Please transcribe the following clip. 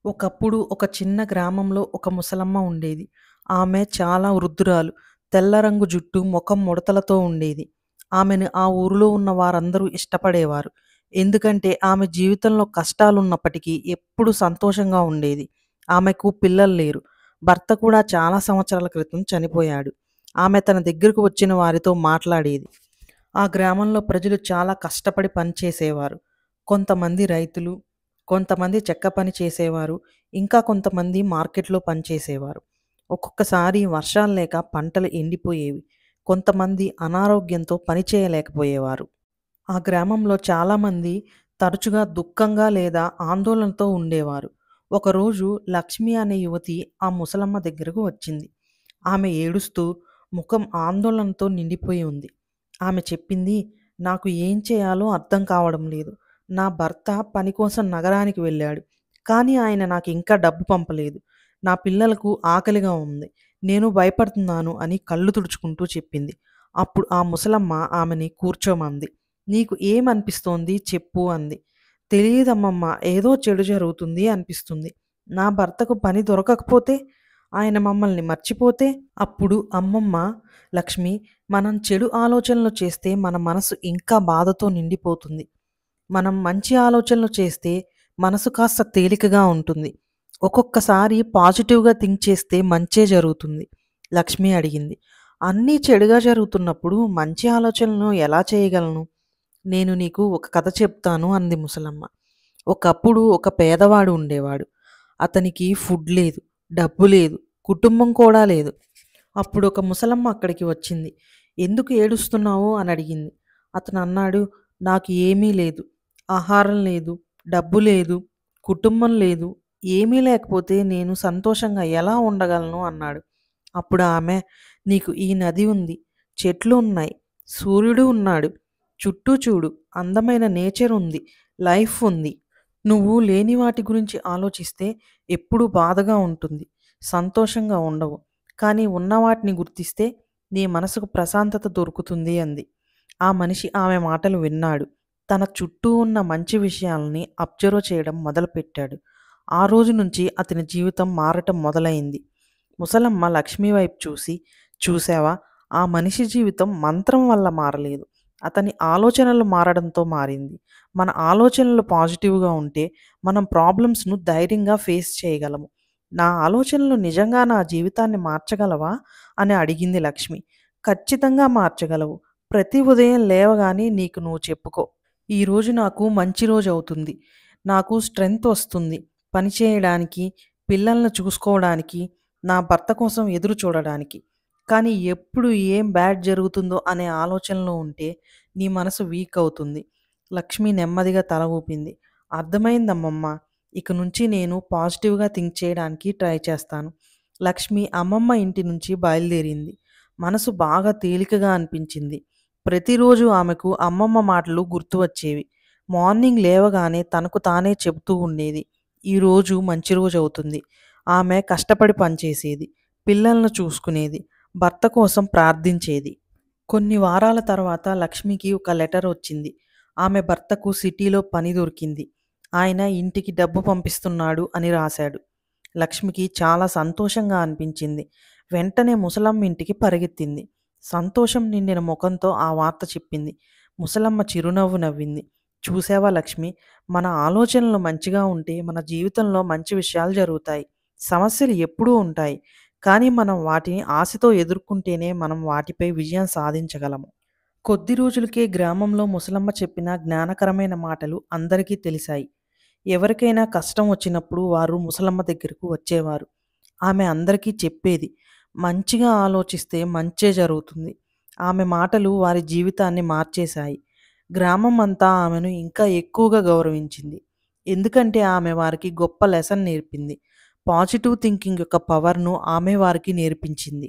ఒకప్పుడు ఒక చిన్న గ్రామంలో ఒక ముసలమ్మ ఉండేది. ఆమె చాలా వృద్ధురాలు. తెల్ల రంగు జుట్టు, మొఖం ముడతలతో ఉండేది. ఆమెను ఆ ఊరిలో ఉన్న వారందరూ ఇష్టపడేవారు. ఎందుకంటే ఆమె జీవితంలో కష్టాలున్నప్పటికీ ఎప్పుడూ సంతోషంగా ఉండేది. ఆమెకు పిల్లలు లేరు. భర్త కూడా చాలా సంవత్సరాల క్రితం చనిపోయాడు. ఆమె తన దగ్గరకు వచ్చిన వారితో మాట్లాడేది. ఆ గ్రామంలో ప్రజలు చాలా కష్టపడి పనిచేసేవారు. కొంతమంది రైతులు, కొంతమంది చెక్క పని చేసేవారు, ఇంకా కొంతమంది మార్కెట్‌లో పనిచేసేవారు. ఒక్కొక్కసారి వర్షాలు లేక పంటలు ఎండిపోయేవి. కొంతమంది అనారోగ్యంతో పని చేయలేకపోయేవారు. ఆ గ్రామంలో చాలామంది తరచుగా దుఃఖంగా లేదా ఆందోళనతో ఉండేవారు. ఒకరోజు లక్ష్మి అనే యువతి ఆ ముసలమ్మ దగ్గరకు వచ్చింది. ఆమె ఏడుస్తూ, ముఖం ఆందోళనతో నిండిపోయి ఉంది. ఆమె చెప్పింది, "నాకు ఏం చేయాలో అర్థం కావడం లేదు. నా భర్త పని కోసం నగరానికి వెళ్ళాడు. కానీ ఆయన నాకింకా డబ్బు పంపలేదు. నా పిల్లలకు ఆకలిగా ఉంది. నేను భయపడుతున్నాను" అని కళ్ళు తుడుచుకుంటూ చెప్పింది. అప్పుడు ఆ ముసలమ్మ ఆమెని కూర్చోమంది. "నీకు ఏమనిపిస్తోంది చెప్పు" అంది. "తెలీదమ్మమ్మ, ఏదో చెడు జరుగుతుంది అనిపిస్తుంది. నా భర్తకు పని దొరకకపోతే? ఆయన మమ్మల్ని మర్చిపోతే?" అప్పుడు అమ్మమ్మ, "లక్ష్మి, మనం చెడు ఆలోచనలు చేస్తే మన మనసు ఇంకా బాధతో నిండిపోతుంది. మనం మంచి ఆలోచనలు చేస్తే మనసు కాస్త తేలికగా ఉంటుంది. ఒక్కొక్కసారి పాజిటివ్‌గా థింక్ చేస్తే మంచే జరుగుతుంది." లక్ష్మి అడిగింది. "అన్నీ చెడుగా జరుగుతున్నప్పుడు మంచి ఆలోచనలను ఎలా చేయగలను?" "నేను నీకు ఒక కథ చెప్తాను" అంది ముసలమ్మ. ఒకప్పుడు ఒక పేదవాడు ఉండేవాడు. అతనికి ఫుడ్ లేదు, డబ్బు లేదు, కుటుంబం కూడా లేదు. అప్పుడు ఒక ముసలమ్మ అక్కడికి వచ్చింది. "ఎందుకు ఏడుస్తున్నావు?" అని అడిగింది. అతను అన్నాడు, "నాకు ఏమీ లేదు. ఆహారం లేదు, డబ్బు లేదు, కుటుంబం లేదు. ఏమీ లేకపోతే నేను సంతోషంగా ఎలా ఉండగలను?" అన్నాడు. అప్పుడు ఆమె, "నీకు ఈ నది ఉంది, చెట్లు ఉన్నాయి, సూర్యుడు ఉన్నాడు. చుట్టూ చూడు, అందమైన నేచర్ ఉంది, లైఫ్ ఉంది. నువ్వు లేని వాటి గురించి ఆలోచిస్తే ఎప్పుడూ బాధగా ఉంటుంది, సంతోషంగా ఉండవు. కానీ ఉన్న వాటిని గుర్తిస్తే నీ మనసుకు ప్రశాంతత దొరుకుతుంది" అంది. ఆ మనిషి ఆమె మాటలు విన్నాడు. తన చుట్టూ ఉన్న మంచి విషయాలని అబ్జర్వ్ చేయడం మొదలుపెట్టాడు. ఆ రోజు నుంచి అతని జీవితం మారటం మొదలైంది. ముసలమ్మ లక్ష్మి వైపు చూసి, "చూసావా, ఆ మనిషి జీవితం మంత్రం వల్ల మారలేదు. అతని ఆలోచనలు మారడంతో మారింది. మన ఆలోచనలు పాజిటివ్‌గా ఉంటే మనం ప్రాబ్లమ్స్‌ను ధైర్యంగా ఫేస్ చేయగలము. నా ఆలోచనలు నిజంగా నా జీవితాన్ని మార్చగలవా?" అని అడిగింది లక్ష్మి. "ఖచ్చితంగా మార్చగలవు. ప్రతి ఉదయం లేవగానే నీకు నువ్వు చెప్పుకో, ఈరోజు నాకు మంచి రోజవుతుంది. నాకు స్ట్రెంగ్త్ వస్తుంది పని చేయడానికి, పిల్లల్ని చూసుకోవడానికి, నా భర్త కోసం ఎదురు చూడడానికి. కానీ ఎప్పుడు ఏం బ్యాడ్ జరుగుతుందో అనే ఆలోచనలో ఉంటే నీ మనసు వీక్ అవుతుంది." లక్ష్మి నెమ్మదిగా తల ఊపింది. "అర్థమైందమ్మమ్మ. ఇక నుంచి నేను పాజిటివ్‌గా థింక్ చేయడానికి ట్రై చేస్తాను." లక్ష్మి అమ్మమ్మ ఇంటి నుంచి బయలుదేరింది. మనసు బాగా తేలికగా అనిపించింది. ప్రతిరోజు ఆమెకు అమ్మమ్మ మాటలు గుర్తు వచ్చేవి. మార్నింగ్ లేవగానే తనకు తానే చెబుతూ ఉండేది, "ఈరోజు మంచి రోజవుతుంది." ఆమె కష్టపడి పనిచేసేది, పిల్లలను చూసుకునేది, భర్త కోసం ప్రార్థించేది. కొన్ని వారాల తర్వాత లక్ష్మికి ఒక లెటర్ వచ్చింది. ఆమె భర్తకు సిటీలో పని దొరికింది. ఆయన ఇంటికి డబ్బు పంపిస్తున్నాడు అని రాశాడు. లక్ష్మికి చాలా సంతోషంగా అనిపించింది. వెంటనే ముసలమ్మ ఇంటికి పరిగెత్తింది. సంతోషం నిండిన ముఖంతో ఆ వార్త చెప్పింది. ముసలమ్మ చిరునవ్వు నవ్వింది. "చూసావా లక్ష్మి, మన ఆలోచనలు మంచిగా ఉంటే మన జీవితంలో మంచి విషయాలు జరుగుతాయి. సమస్యలు ఎప్పుడూ ఉంటాయి. కానీ మనం వాటిని ఆశతో ఎదుర్కొంటేనే మనం వాటిపై విజయం సాధించగలము." కొద్ది రోజులకే గ్రామంలో ముసలమ్మ చెప్పిన జ్ఞానకరమైన మాటలు అందరికీ తెలిసాయి. ఎవరికైనా కష్టం వచ్చినప్పుడు వారు ముసలమ్మ దగ్గరకు వచ్చేవారు. ఆమె అందరికీ చెప్పేది, "మంచిగా ఆలోచిస్తే మంచే జరుగుతుంది." ఆమె మాటలు వారి జీవితాన్ని మార్చేశాయి. గ్రామం అంతా ఆమెను ఇంకా ఎక్కువగా గౌరవించింది. ఎందుకంటే ఆమె వారికి గొప్ప లెసన్ నేర్పింది. పాజిటివ్ థింకింగ్ యొక్క పవర్‌ను ఆమె వారికి నేర్పించింది.